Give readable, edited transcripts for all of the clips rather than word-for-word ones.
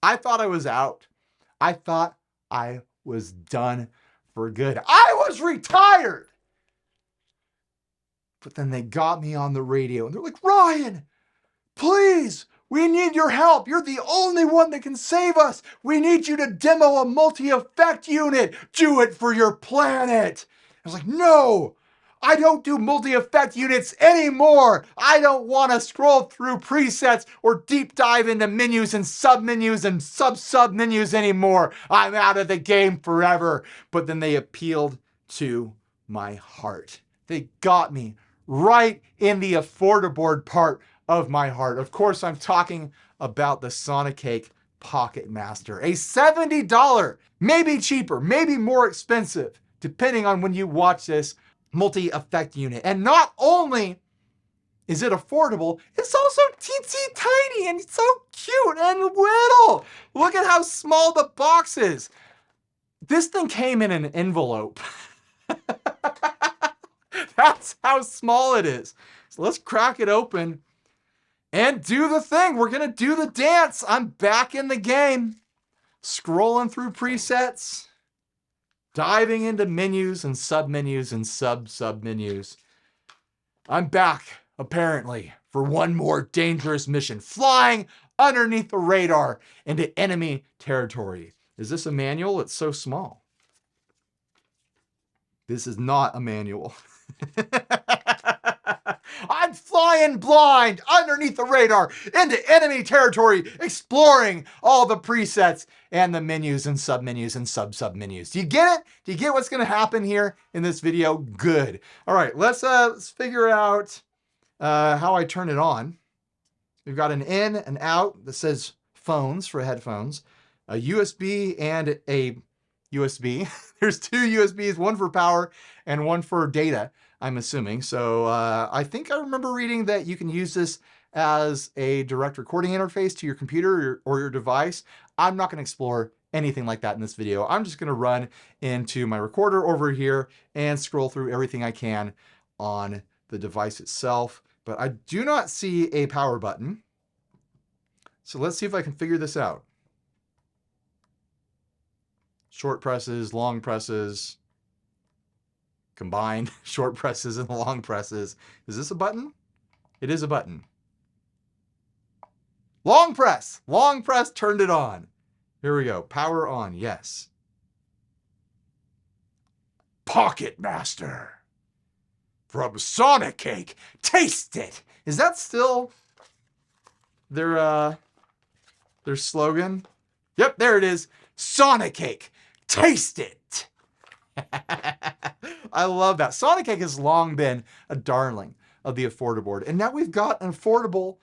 I thought I was out. I thought I was done for good. I was retired. But then they got me on the radio and they're like, Ryan, please, we need your help. You're the only one that can save us. We need you to demo a multi-effect unit. Do it for your planet. I was like, no, I don't do multi-effect units anymore. I don't want to scroll through presets or deep dive into menus and sub-menus and sub-sub-menus anymore. I'm out of the game forever. But then they appealed to my heart. They got me right in the affordable part of my heart. Of course, I'm talking about the Sonicake Pocket Master, a $70, maybe cheaper, maybe more expensive, depending on when you watch this, multi-effect unit. And not only is it affordable, it's also teensy tiny and so cute and little. Look at how small the box is. This thing came in an envelope. That's how small it is. So let's crack it open and do the thing. We're going to do the dance. I'm back in the game. Scrolling through presets, diving into menus and sub-menus and sub-sub-menus. I'm back, apparently, for one more dangerous mission. Flying underneath the radar into enemy territory. Is this a manual? It's so small. This is not a manual. I'm flying blind underneath the radar into enemy territory, exploring all the presets and the menus and sub-menus and sub-sub-menus. Do you get it? Do you get what's going to happen here in this video? Good. All right, let's figure out how I turn it on. We've got an in and out that says phones for headphones, a USB and a USB. There's two USBs, one for power and one for data, I'm assuming. So I think I remember reading that you can use this as a direct recording interface to your computer or your device. I'm not going to explore anything like that in this video. I'm just going to run into my recorder over here and scroll through everything I can on the device itself. But I do not see a power button. So let's see if I can figure this out. Short presses, long presses, combined short presses and long presses. Is this a button? It is a button. Long press turned it on. Here we go, power on, yes. Pocket Master from Sonicake, taste it. Is that still their slogan? Yep, there it is, Sonicake. Taste it. I love that. Sonicake has long been a darling of the affordable, and now we've got an affordable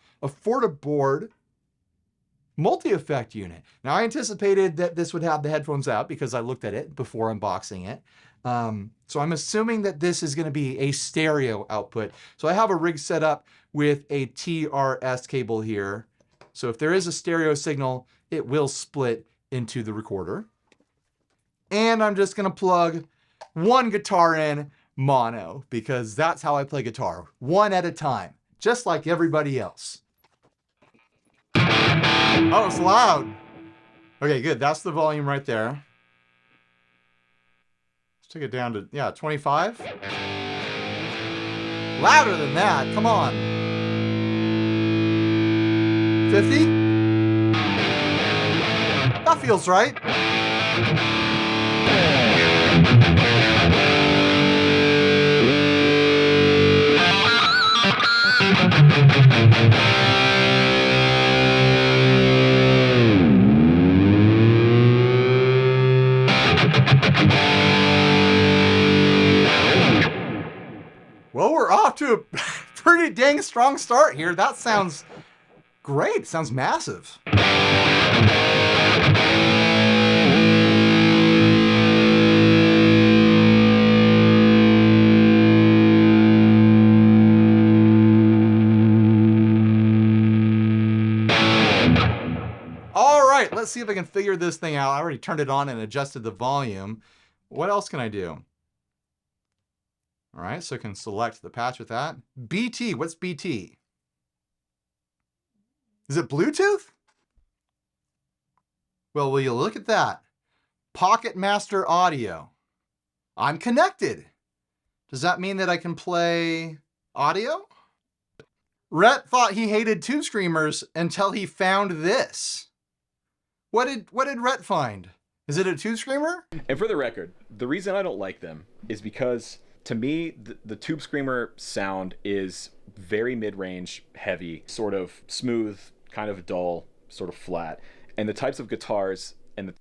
multi-effect unit. Now I anticipated that this would have the headphones out because I looked at it before unboxing it. So I'm assuming that this is going to be a stereo output. So I have a rig set up with a TRS cable here. So if there is a stereo signal, it will split into the recorder. And I'm just going to plug one guitar in mono because that's how I play guitar, one at a time, just like everybody else. Oh, it's loud. Okay, good. That's the volume right there. Let's take it down to, 25. Louder than that. Come on. 50? That feels right. Well, we're off to a pretty dang strong start here. That sounds great. Sounds massive. All right, let's see if I can figure this thing out. I already turned it on and adjusted the volume. What else can I do? All right, so I can select the patch with that. BT, what's BT? Is it Bluetooth? Well, will you look at that? Pocket Master Audio. I'm connected. Does that mean that I can play audio? Rhett thought he hated Tube Screamers until he found this. What did Rhett find? Is it a Tube Screamer? And for the record, the reason I don't like them is because, to me, the Tube Screamer sound is very mid-range, heavy, sort of smooth, kind of dull, sort of flat. And the types of guitars and the...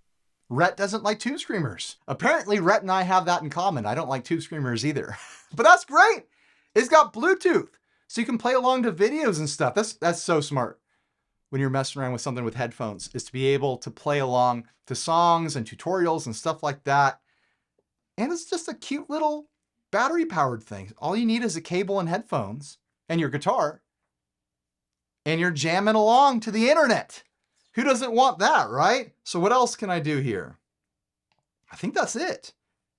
Rhett doesn't like Tube Screamers. Apparently, Rhett and I have that in common. I don't like Tube Screamers either. But that's great. It's got Bluetooth, so you can play along to videos and stuff. That's so smart when you're messing around with something with headphones, is to be able to play along to songs and tutorials and stuff like that. And it's just a cute little battery-powered thing. All you need is a cable and headphones and your guitar, and you're jamming along to the internet. Who doesn't want that, right? So what else can I do here? I think that's it.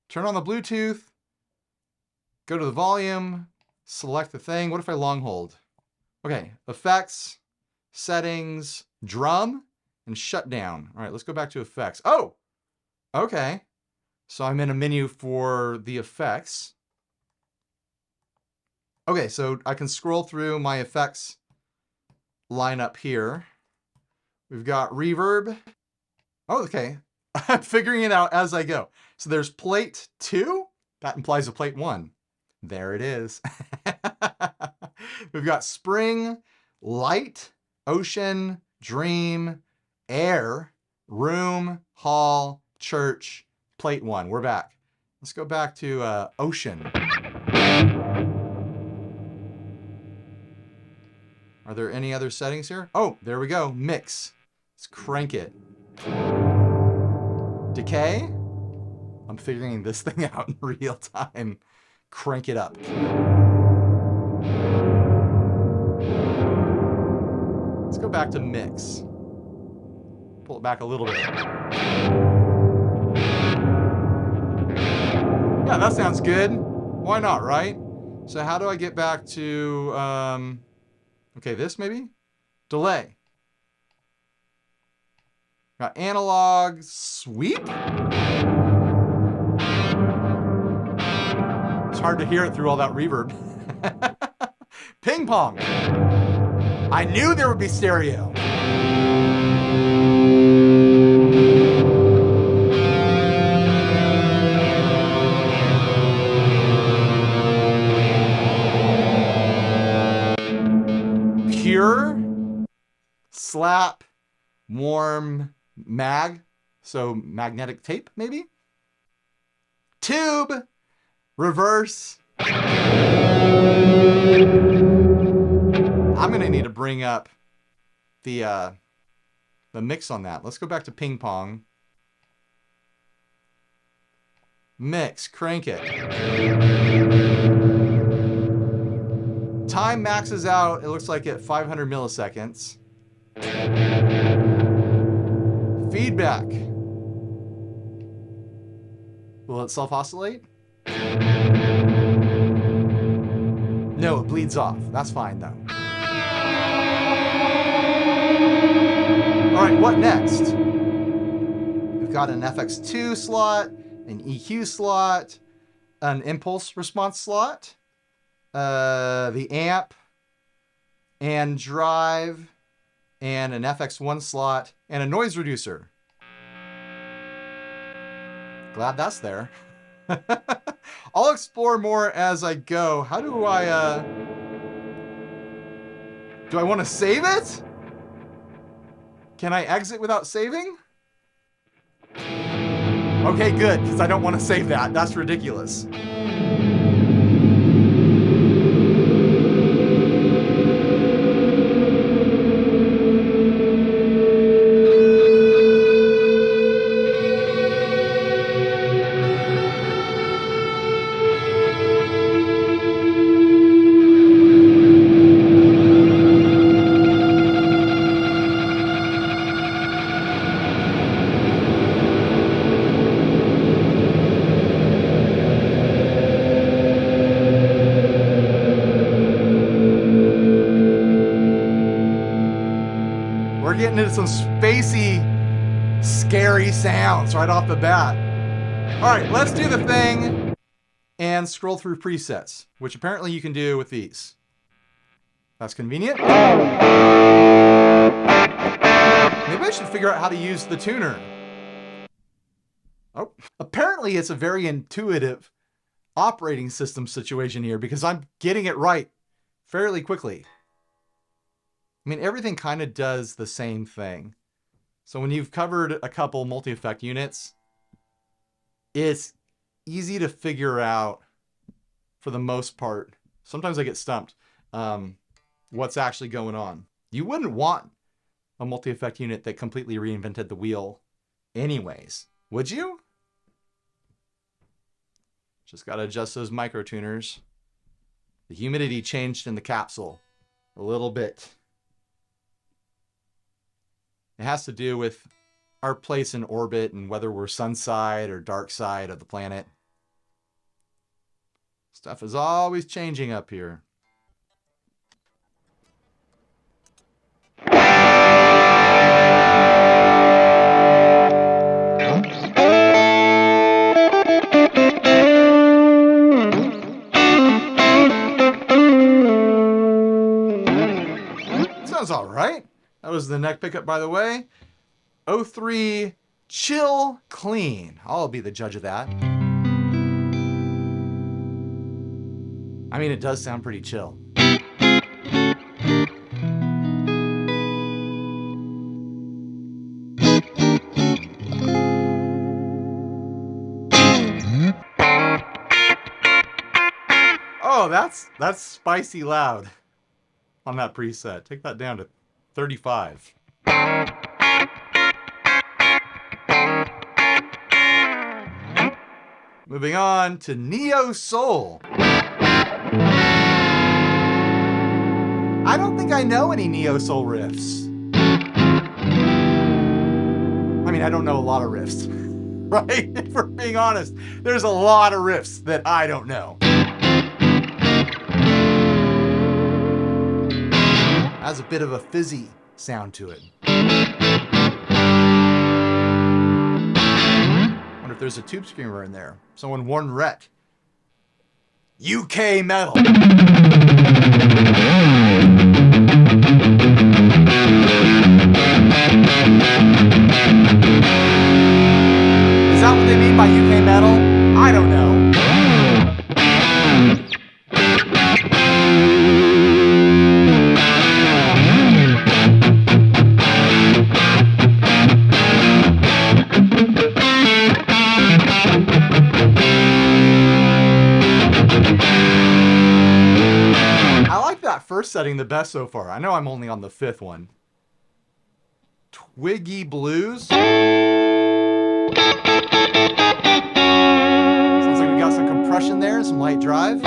Turn on the Bluetooth, go to the volume, select the thing. What if I long hold? Okay, effects, settings, drum, and shut down. All right, let's go back to effects. Oh, okay. So I'm in a menu for the effects. Okay, so I can scroll through my effects lineup here. We've got reverb. Oh, okay. I'm figuring it out as I go. So there's plate 2. That implies a plate 1. There it is. We've got spring, light, ocean, dream, air, room, hall, church, plate 1. We're back. Let's go back to ocean. Are there any other settings here? Oh, there we go. Mix. Let's crank it. Decay. I'm figuring this thing out in real time. Crank it up. Let's go back to mix. Pull it back a little bit. Yeah, that sounds good. Why not, right? So how do I get back to, okay, this maybe? Delay. Got analog sweep. It's hard to hear it through all that reverb. Ping pong. I knew there would be stereo. Pure, slap, warm, mag, so magnetic tape maybe? Tube, reverse. I'm gonna need to bring up the mix on that. Let's go back to ping pong. Mix, crank it. Time maxes out, it looks like at 500 milliseconds. Feedback. Will it self-oscillate? No, it bleeds off. That's fine though. All right, what next? We've got an FX2 slot, an EQ slot, an impulse response slot, the amp and drive, and an FX1 slot, and a noise reducer. Glad that's there. I'll explore more as I go. How do I want to save it? Can I exit without saving? Okay, good, because I don't want to save that. That's ridiculous. We're getting into some spacey scary sounds right off the bat. All right, let's do the thing and scroll through presets, which apparently you can do with these. That's convenient. Maybe I should figure out how to use the tuner. Oh, apparently it's a very intuitive operating system situation here because I'm getting it right fairly quickly. I mean, everything kind of does the same thing. So when you've covered a couple multi-effect units, it's easy to figure out for the most part. Sometimes I get stumped. What's actually going on. You wouldn't want a multi-effect unit that completely reinvented the wheel anyways, would you? Just got to adjust those micro tuners. The humidity changed in the capsule a little bit. It has to do with our place in orbit and whether we're sun side or dark side of the planet. Stuff is always changing up here. Sounds all right. That was the neck pickup, by the way. 03 Chill Clean. I'll be the judge of that. I mean, it does sound pretty chill. Oh, that's spicy loud on that preset. Take that down to 35. Moving on to Neo Soul. I don't think I know any Neo Soul riffs. I mean, I don't know a lot of riffs, right? If we're being honest, there's a lot of riffs that I don't know. Has a bit of a fizzy sound to it. Wonder if there's a tube screamer in there. Someone warned Rhett. UK metal. Is that what they mean by UK metal? I don't know. First setting the best so far. I know I'm only on the 5th one. Twiggy Blues. Sounds like we got some compression there, some light drive.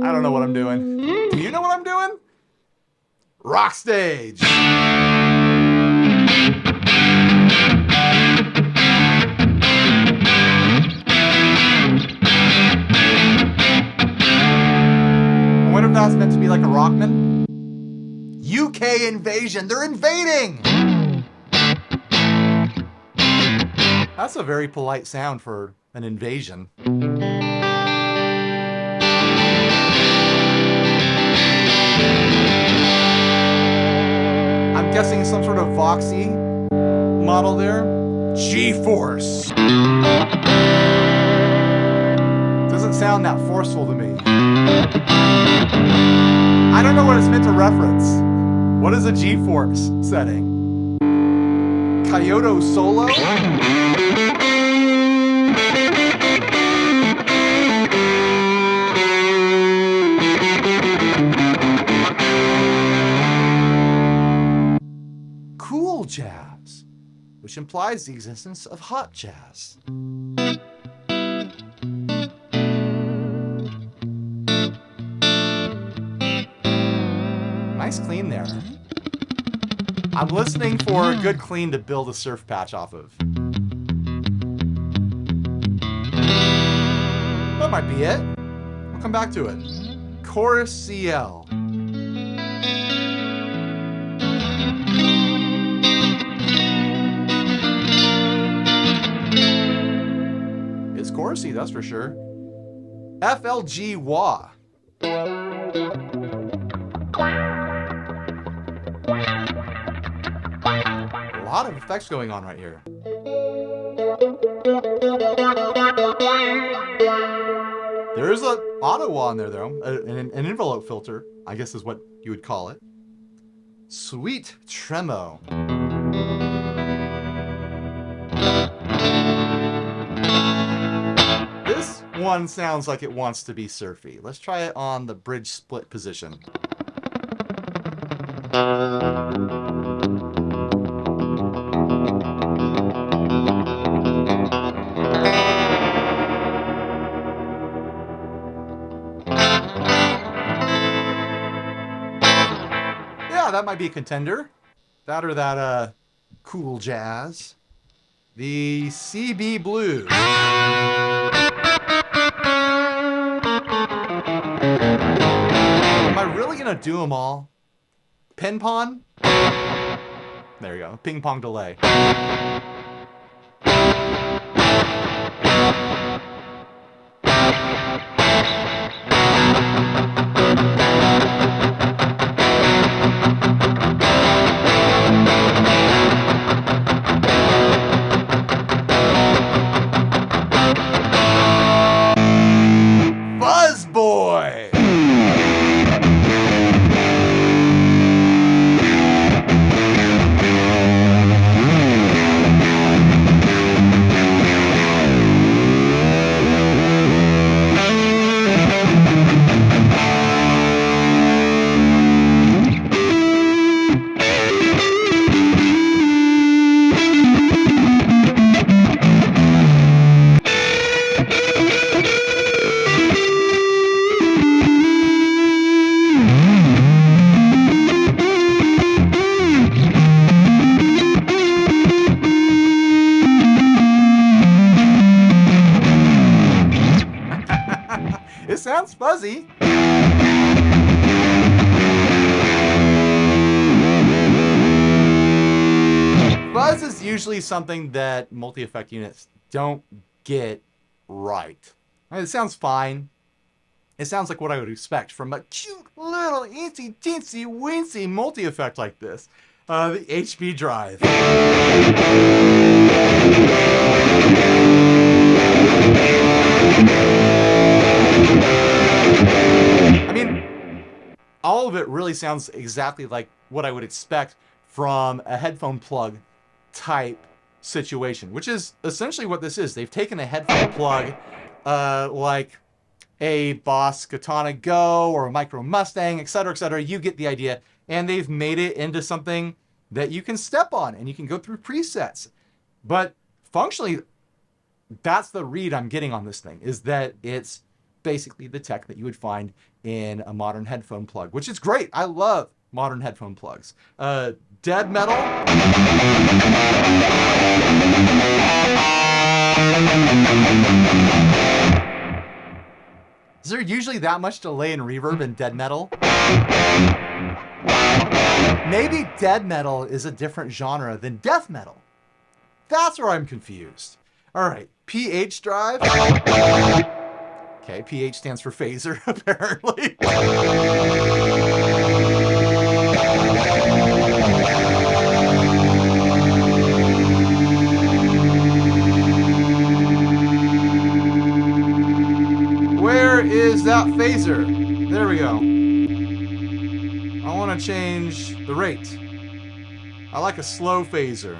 I don't know what I'm doing. Do you know what I'm doing? Rock stage. I wonder if that's meant to be like a Rockman. UK invasion. They're invading. That's a very polite sound for an invasion. I'm guessing some sort of Voxy model there. G-Force. Doesn't sound that forceful to me. I don't know what it's meant to reference. What is a G-Force setting? Kyoto Solo? Cool jazz, which implies the existence of hot jazz. Nice clean there. I'm listening for a good clean to build a surf patch off of. That might be it. We'll come back to it. Chorus CL. It's chorusy, that's for sure. FLG wah. A lot of effects going on right here. There is an auto wah in there, though. An envelope filter, I guess is what you would call it. Sweet tremo. This one sounds like it wants to be surfy. Let's try it on the bridge split position. That might be a contender. That or that cool jazz. The CB Blues. Am I really gonna do them all? Ping pong? There you go. Ping pong delay. It sounds fuzzy. Fuzz is usually something that multi-effect units don't get right. I mean, it sounds fine. It sounds like what I would expect from a cute little eensy teensy weensy multi-effect like this. The HB drive. I mean, all of it really sounds exactly like what I would expect from a headphone plug type situation, which is essentially what this is. They've taken a headphone plug like a Boss Katana Go or a Micro Mustang, etc., etc. You get the idea. And they've made it into something that you can step on and you can go through presets. But functionally, that's the read I'm getting on this thing, is that it's basically the tech that you would find in a modern headphone plug, which is great. I love modern headphone plugs. Dead metal. Is there usually that much delay and reverb in dead metal? Maybe dead metal is a different genre than death metal. That's where I'm confused. All right, PH drive. Okay, PH stands for phaser, apparently. Where is that phaser? There we go. I want to change the rate. I like a slow phaser.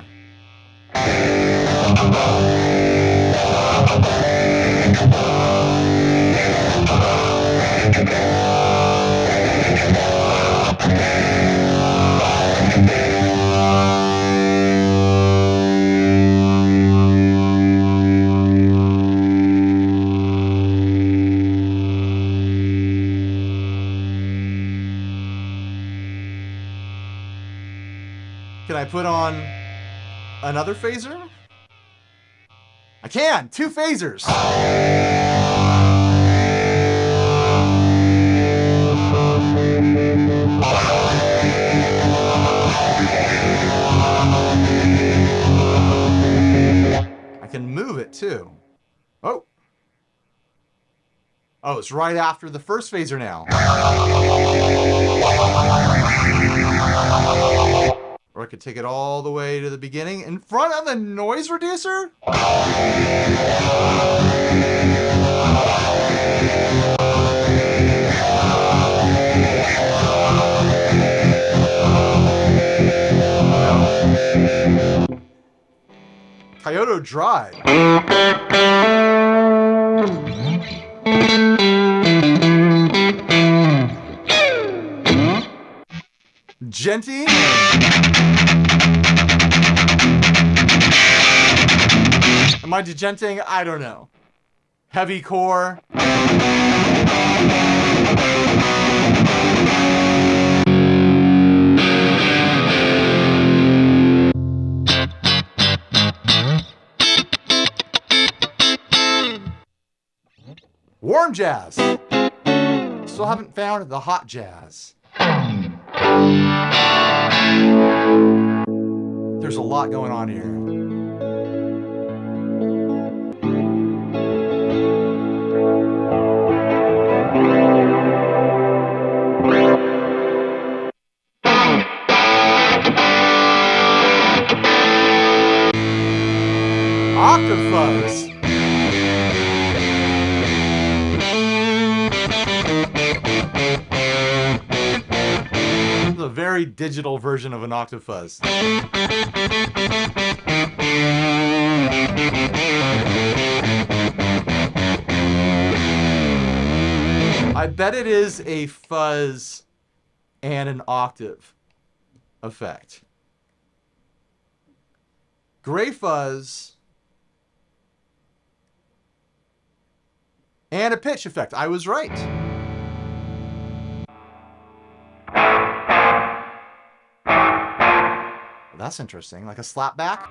Can I put on another phaser? I can! 2 phasers! I can move it too. Oh! Oh, it's right after the first phaser now. Or I could take it all the way to the beginning in front of the noise reducer? Kyoto Drive. Genty. Am I degenting? I don't know. Heavy core. Warm jazz. Still haven't found the hot jazz. There's a lot going on here. Octafuzz. A very digital version of an Octafuzz. I bet it is a fuzz and an octave effect. Gray fuzz and a pitch effect. I was right. That's interesting. Like a slapback?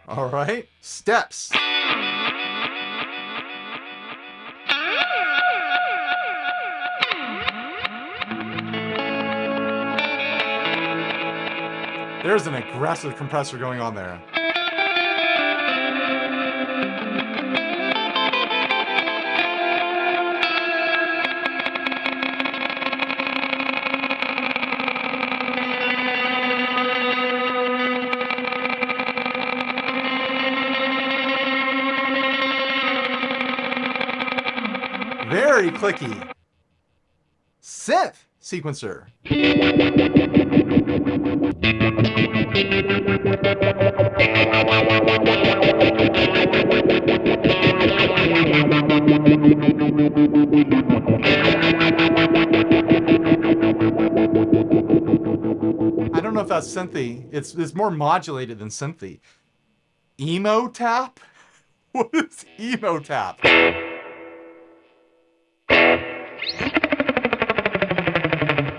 All right. Steps. There's an aggressive compressor going on there. Very clicky. Synth sequencer. I don't know if that's synthy. It's more modulated than synthy. Emo tap? What is emo tap?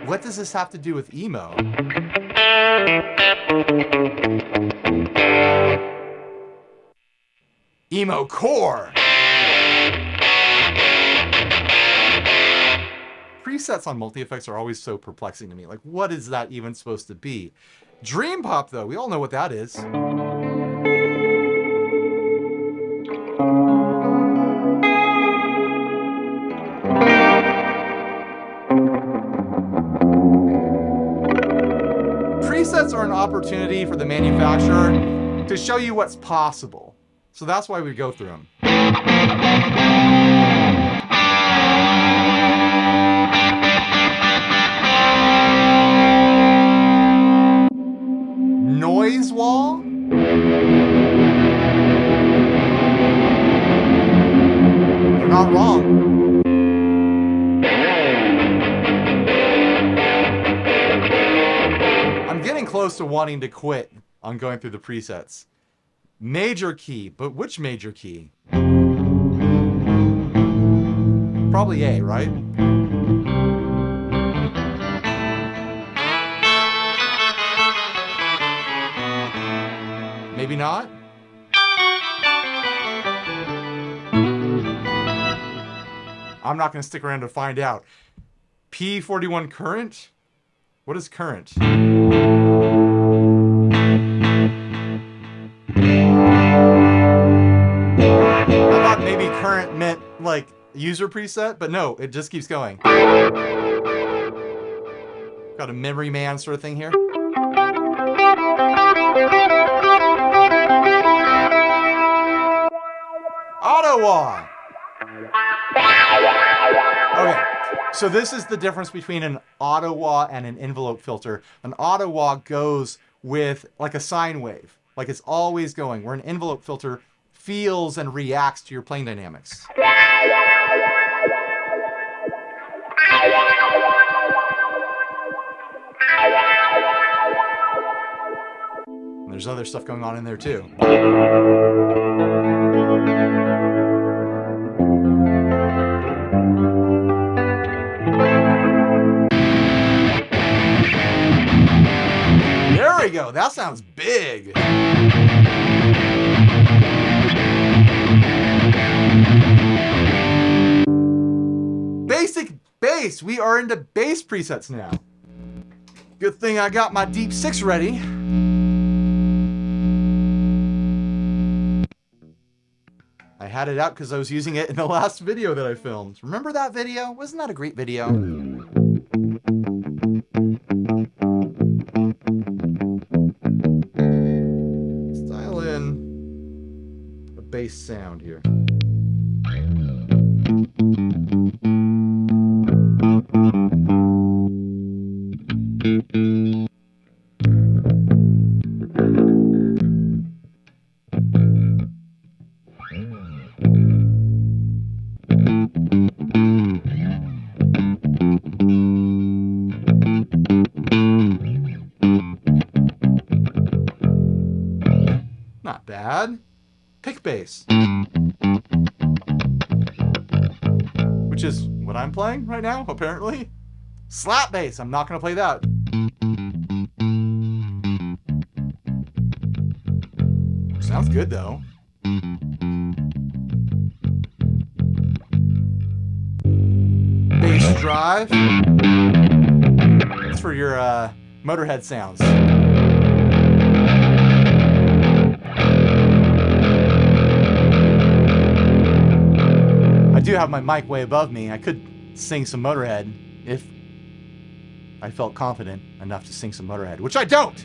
What does this have to do with emo? Emo core. Presets on multi-effects are always so perplexing to me. Like, what is that even supposed to be? Dream pop, though, we all know what that is. Presets are an opportunity for the manufacturer to show you what's possible. So that's why we go through them. Noise wall? You're not wrong. I'm getting close to wanting to quit on going through the presets. Major key, but which major key? Probably A, right? Maybe not? I'm not going to stick around to find out. P41 current? What is current? I thought maybe current meant like user preset, but no, it just keeps going. Got a memory man sort of thing here. Ottawa! Okay, so this is the difference between an Ottawa and an envelope filter. An Ottawa goes with like a sine wave, like it's always going, where an envelope filter feels and reacts to your playing dynamics. And there's other stuff going on in there too. There we go. That sounds big. Basic bass. We are into bass presets now. Good thing I got my Deep 6 ready. I had it out because I was using it in the last video that I filmed. Remember that video? Wasn't that a great video? Style in a bass sound here. Not bad. Pick bass. Which is what I'm playing right now, apparently. Slap bass. I'm not going to play that. Sounds good, though. Bass drive. That's for your Motorhead sounds. I do have my mic way above me. I could sing some Motorhead if I felt confident enough to sing some Motorhead, which I don't.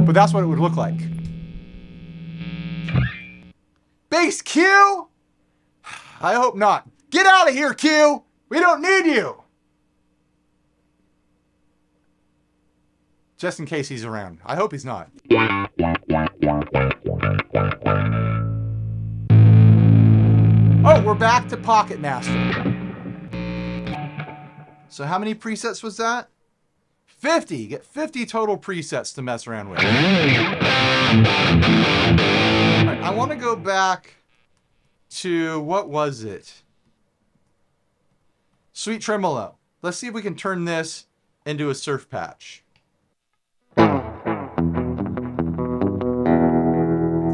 But that's what it would look like. Bass Q? I hope not. Get out of here, Q! We don't need you! Just in case he's around. I hope he's not. Oh, we're back to Pocket Master. So how many presets was that? 50. You get 50 total presets to mess around with. All right, I want to go back to, what was it? Sweet Tremolo. Let's see if we can turn this into a surf patch.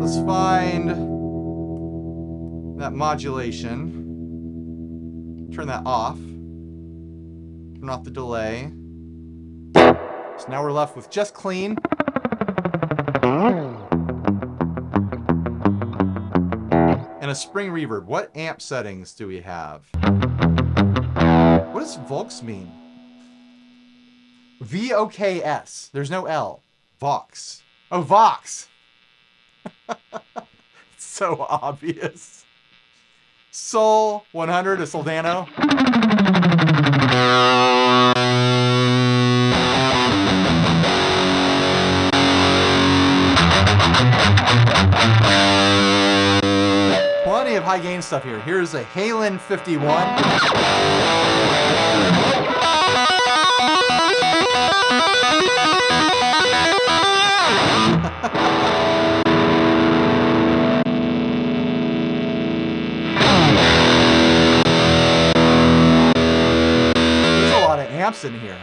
Let's find that modulation. Turn that off. Turn off the delay. So now we're left with just clean. And a spring reverb. What amp settings do we have? What does Vox mean? V-O-K-S. There's no L. Vox. Oh, Vox. It's so obvious. Sol 100, a Soldano. Plenty of high gain stuff here. Here's a Halen 51. There's a lot of amps in here.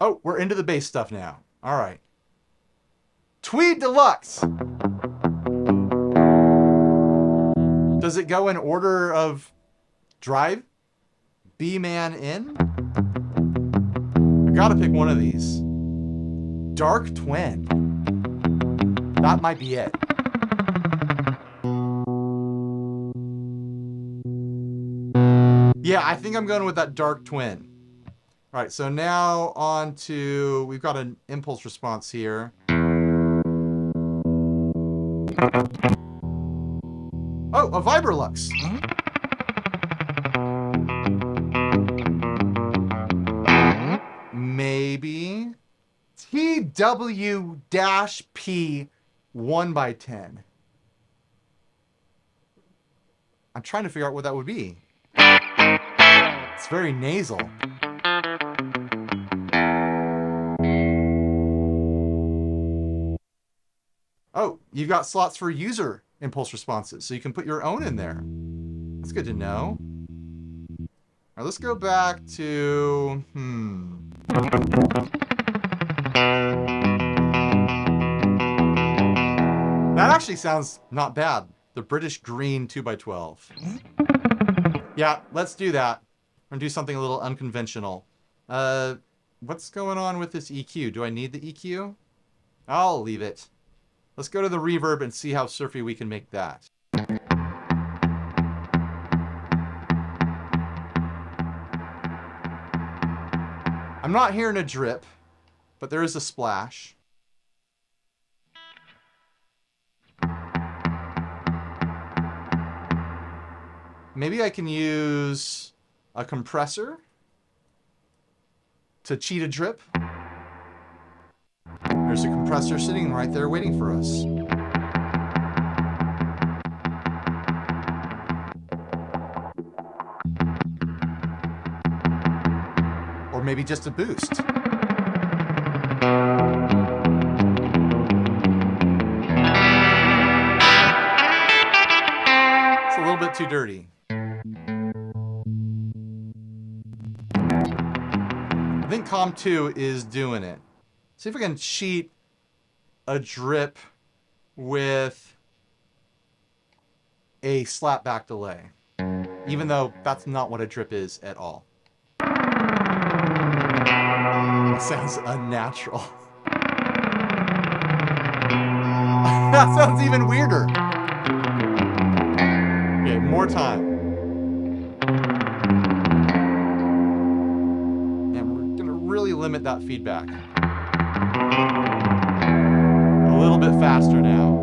Oh, we're into the bass stuff now. All right. Tweed Deluxe. Does it go in order of drive? B-man in? I gotta pick one of these. Dark Twin. That might be it. Yeah, I think I'm going with that Dark Twin. All right, so now on to, we've got an impulse response here. Oh, a Vibrolux. Maybe TW-P 1x10. I'm trying to figure out what that would be. It's very nasal. Oh, you've got slots for user impulse responses, so you can put your own in there. That's good to know. All right, let's go back to... That actually sounds not bad. The British Green 2x12. Yeah, let's do that. I'm gonna do something a little unconventional. What's going on with this EQ? Do I need the EQ? I'll leave it. Let's go to the reverb and see how surfy we can make that. I'm not hearing a drip, but there is a splash. Maybe I can use a compressor to cheat a drip. There's a compressor sitting right there waiting for us. Or maybe just a boost. It's a little bit too dirty. I think Com 2 is doing it. See if we can cheat a drip with a slapback delay. Even though that's not what a drip is at all. It sounds unnatural. That sounds even weirder. Okay, more time. And we're gonna really limit that feedback. A little bit faster now.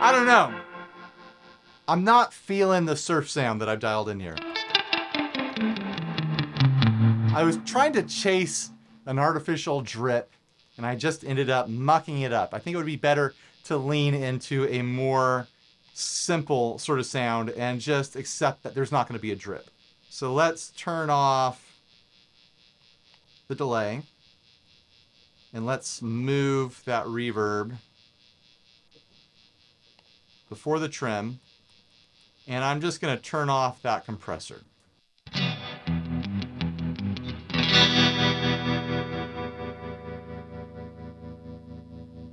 I don't know. I'm not feeling the surf sound that I've dialed in here. I was trying to chase an artificial drip, and I just ended up mucking it up. I think it would be better to lean into a more simple sort of sound and just accept that there's not going to be a drip. So let's turn off the delay, and let's move that reverb before the trim, and I'm just going to turn off that compressor.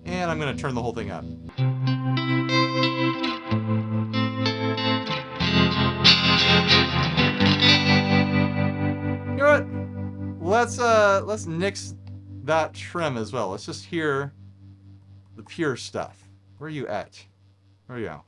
And I'm going to turn the whole thing up. You know what? Let's nix that trim as well. Let's just hear the pure stuff. Where are you at? There we go.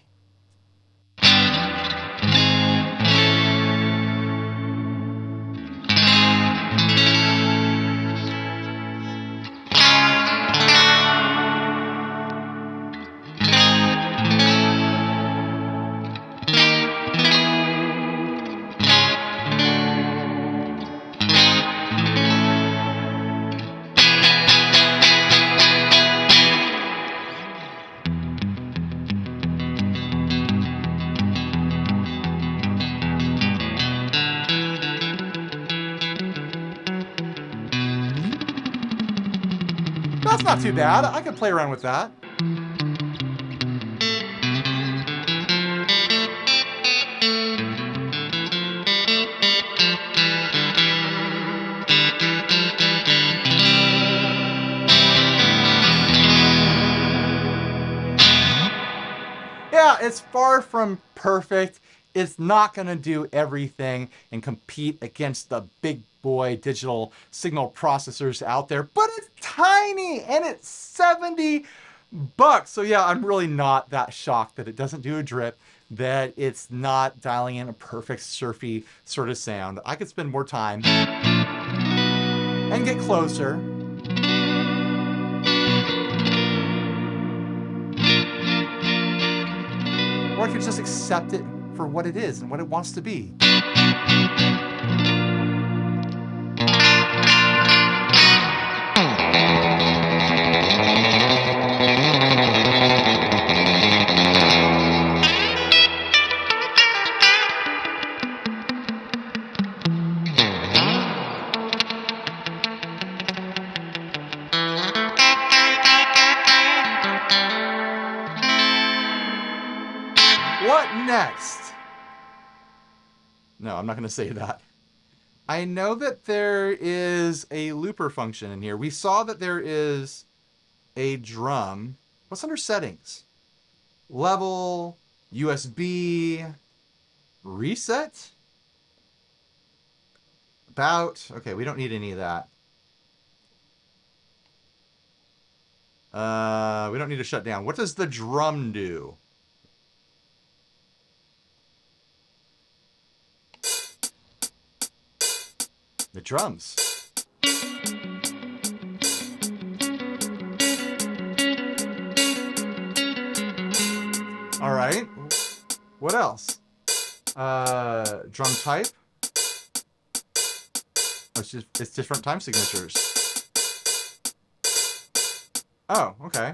That's not too bad. I could play around with that. Yeah, it's far from perfect. It's not going to do everything and compete against the big boy digital signal processors out there, but it's tiny and it's $70. So yeah, I'm really not that shocked that it doesn't do a drip, that it's not dialing in a perfect surfy sort of sound. I could spend more time and get closer. Or I could just accept it for what it is and what it wants to be. What next? No, I'm not going to say that. I know that there is a looper function in here. We saw that there is a drum. What's under settings? Level, USB, reset? About. Okay, we don't need any of that. We don't need to shut down. What does the drum do? The drums. All right. What else? Drum type. Oh, it's different time signatures. Oh, okay.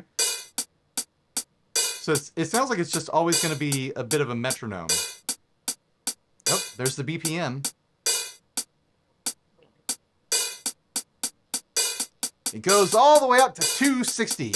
So it sounds like it's just always going to be a bit of a metronome. Oh, there's the BPM. It goes all the way up to 260.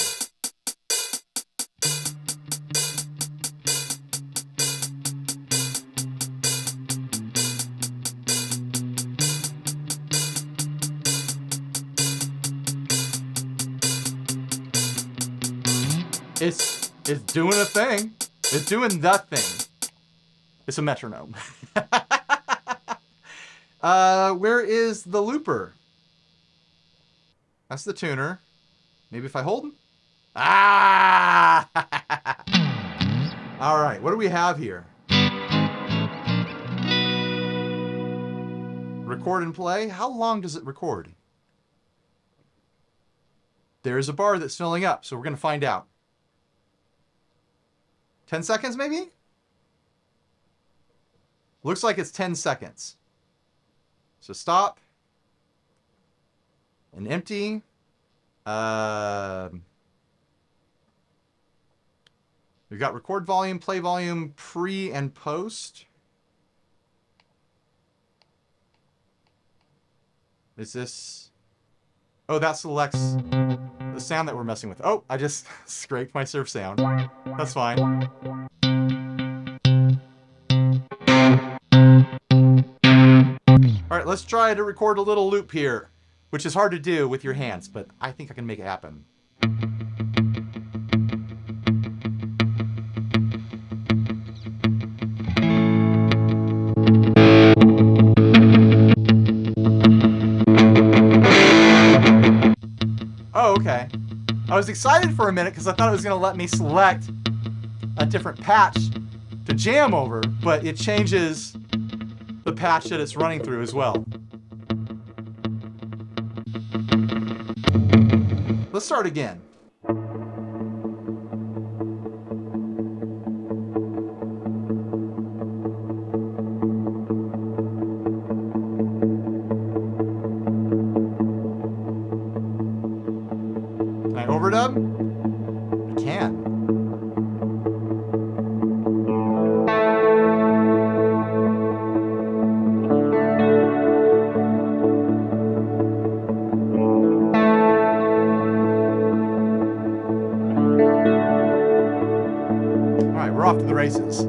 It's doing a thing. It's doing that thing. It's a metronome. Where is the looper? That's the tuner. Maybe if I hold him? Ah! All right, what do we have here? Record and play. How long does it record? There's a bar that's filling up, so we're going to find out. 10 seconds, maybe? Looks like it's 10 seconds. So stop. And empty. We've got record volume, play volume, pre and post. Is this... Oh, that selects the sound that we're messing with. Oh, I just scraped my surf sound. That's fine. All right, let's try to record a little loop here, which is hard to do with your hands, but I think I can make it happen. Oh, okay. I was excited for a minute because I thought it was going to let me select a different patch to jam over, but it changes the patch that it's running through as well. Let's start again. Can I overdub? I can. All right, we're off to the races.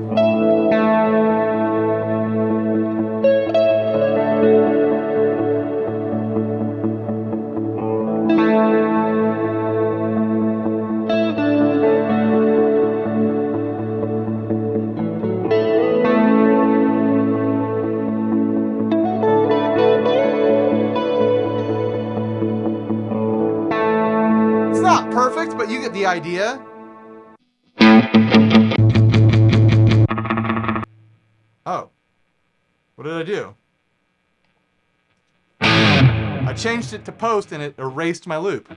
It's not perfect, but you get the idea. Oh, what did I do? I changed it to post and it erased my loop.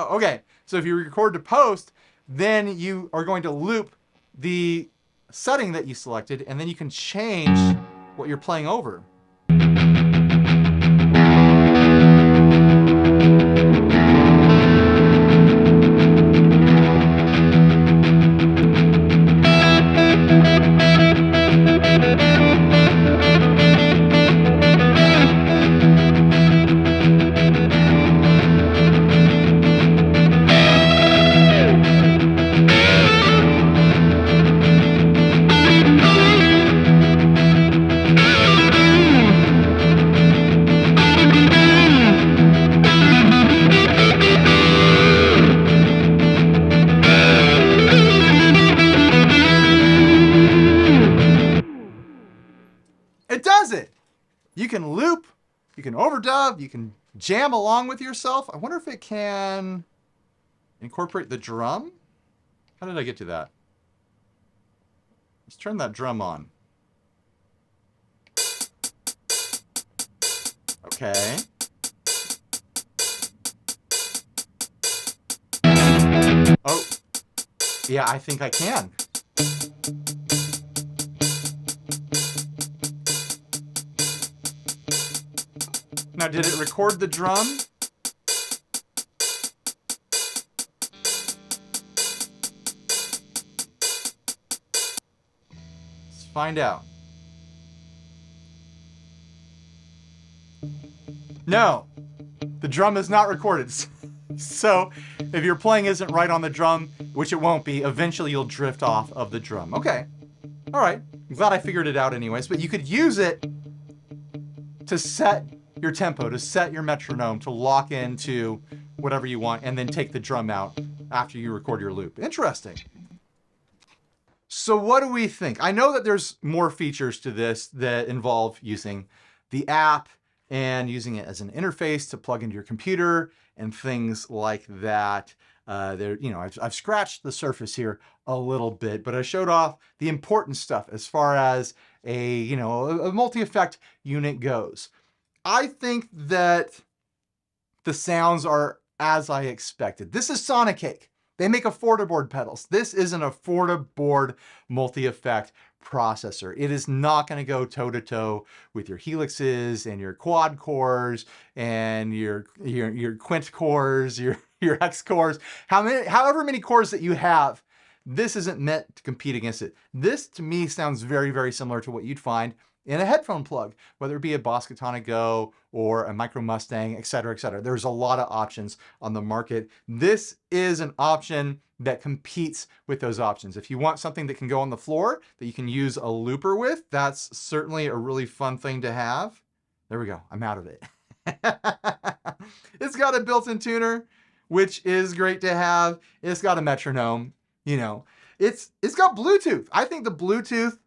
Okay, so if you record to post, then you are going to loop the setting that you selected, and then you can change what you're playing over. It does it. You can loop, you can overdub, you can jam along with yourself. I wonder if it can incorporate the drum. How did I get to that? Let's turn that drum on. Okay. Oh, yeah, I think I can. Now, did it record the drum? Let's find out. No, the drum is not recorded. So if your playing isn't right on the drum, which it won't be, eventually you'll drift off of the drum. Okay. All right. I'm glad I figured it out anyways, but you could use it to set your tempo, to set your metronome, to lock into whatever you want, and then take the drum out after you record your loop. Interesting. So what do we think? I know that there's more features to this that involve using the app and using it as an interface to plug into your computer and things like that. I've scratched the surface here a little bit, but I showed off the important stuff as far as a multi-effect unit goes. I think that the sounds are as I expected. This is Sonicake. They make Affordable pedals. This is an Affordable multi-effect processor. It is not going to go toe-to-toe with your helixes and your quad cores and your quint cores, your hex cores, however many cores that you have. This isn't meant to compete against it. This, to me, sounds very, very similar to what you'd find in a headphone plug, whether it be a Boss Katana Go or a Micro Mustang, et cetera, et cetera. There's a lot of options on the market. This is an option that competes with those options. If you want something that can go on the floor, that you can use a looper with, that's certainly a really fun thing to have. There we go. I'm out of it. It's got a built-in tuner, which is great to have. It's got a metronome. You know, it's got Bluetooth. I think the Bluetooth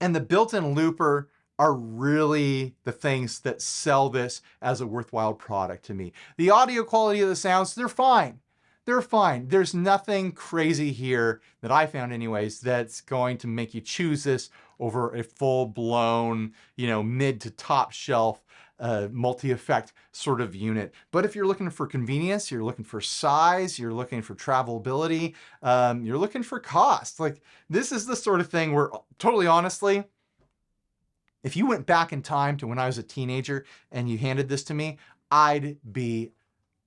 and the built-in looper are really the things that sell this as a worthwhile product to me. The audio quality of the sounds, they're fine. They're fine. There's nothing crazy here that I found anyways that's going to make you choose this over a full-blown, you know, mid to top shelf multi-effect sort of unit. But if you're looking for convenience, you're looking for size, you're looking for travelability, you're looking for cost. Like, this is the sort of thing where, totally honestly, if you went back in time to when I was a teenager and you handed this to me, I'd be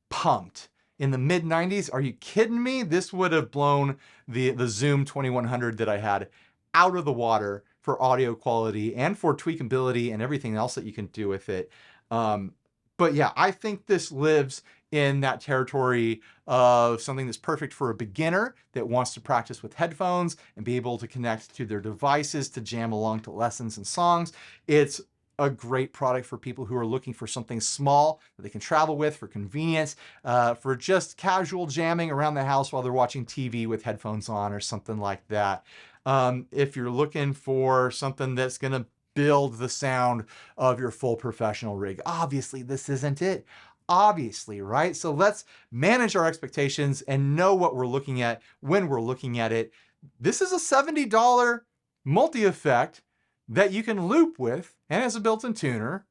pumped. In the mid 90s, are you kidding me? This would have blown the Zoom 2100 that I had out of the water for audio quality and for tweakability and everything else that you can do with it. But yeah, I think this lives in that territory of something that's perfect for a beginner that wants to practice with headphones and be able to connect to their devices to jam along to lessons and songs. It's a great product for people who are looking for something small that they can travel with for convenience, for just casual jamming around the house while they're watching TV with headphones on or something like that. If you're looking for something that's going to build the sound of your full professional rig, obviously this isn't it. Obviously, right? So let's manage our expectations and know what we're looking at when we're looking at it. This is a $70 multi-effect that you can loop with and has a built-in tuner.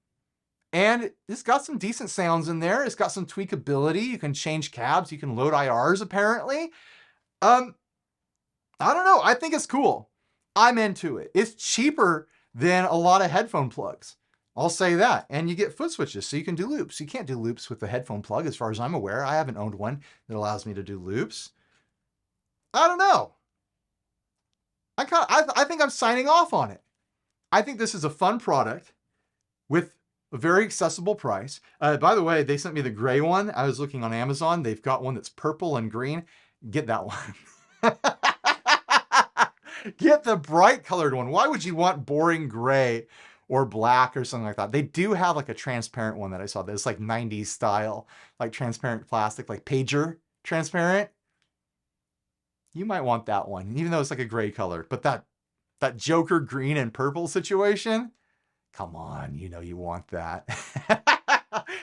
And it's got some decent sounds in there. It's got some tweakability. You can change cabs. You can load IRs apparently. I don't know. I think it's cool. I'm into it. It's cheaper than a lot of headphone plugs. I'll say that. And you get foot switches, so you can do loops. You can't do loops with the headphone plug as far as I'm aware. I haven't owned one that allows me to do loops. I don't know. I think I'm signing off on it. I think this is a fun product with a very accessible price. By the way, they sent me the gray one. I was looking on Amazon. They've got one that's purple and green. Get that one. Get the bright colored one. Why would you want boring gray or black or something like that? They do have like a transparent one that I saw that's like 90s style, like transparent plastic, like pager transparent. You might want that one, even though it's like a gray color. But that Joker green and purple situation, come on, you know you want that.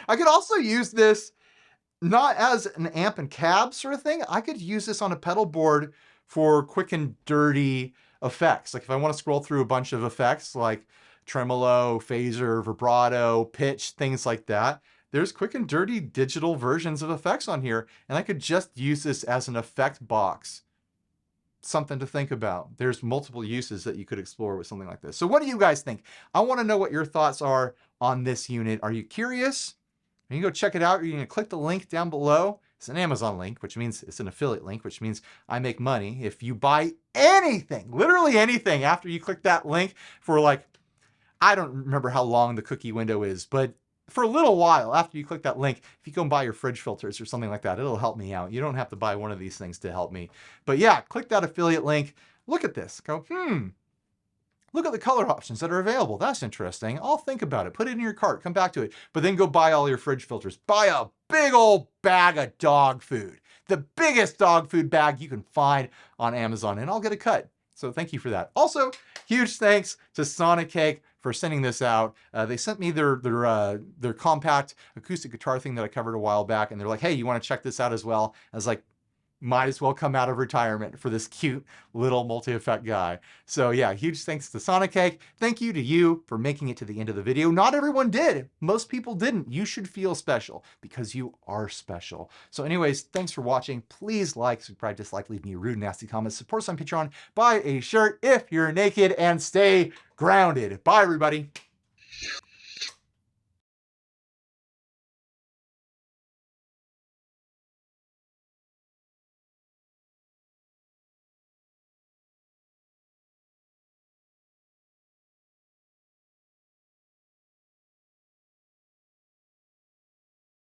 I could also use this not as an amp and cab sort of thing. I could use this on a pedal board for quick and dirty effects. Like if I want to scroll through a bunch of effects like tremolo, phaser, vibrato, pitch, things like that, there's quick and dirty digital versions of effects on here, and I could just use this as an effect box. Something to think about. There's multiple uses that you could explore with something like this. So what do you guys think? I want to know what your thoughts are on this unit. Are you curious? You can go check it out. You're going to click the link down below. It's an Amazon link, which means it's an affiliate link, which means I make money if you buy anything, literally anything, after you click that link for like, I don't remember how long the cookie window is, but for a little while after you click that link, if you go and buy your fridge filters or something like that, it'll help me out. You don't have to buy one of these things to help me. But yeah, click that affiliate link. Look at this. Go, look at the color options that are available. That's interesting. I'll think about it. Put it in your cart. Come back to it. But then go buy all your fridge filters. Buy a big old bag of dog food. The biggest dog food bag you can find on Amazon. And I'll get a cut. So thank you for that. Also, huge thanks to Sonicake for sending this out. They sent me their compact acoustic guitar thing that I covered a while back, and they're like, hey, you want to check this out as well? I was like, might as well come out of retirement for this cute little multi-effect guy. So yeah, huge thanks to Sonicake. Thank you to you for making it to the end of the video. Not everyone did. Most people didn't. You should feel special because you are special. So anyways, thanks for watching. Please like, subscribe, dislike, leave me rude, nasty comments. Support us on Patreon. Buy a shirt if you're naked and stay grounded. Bye, everybody.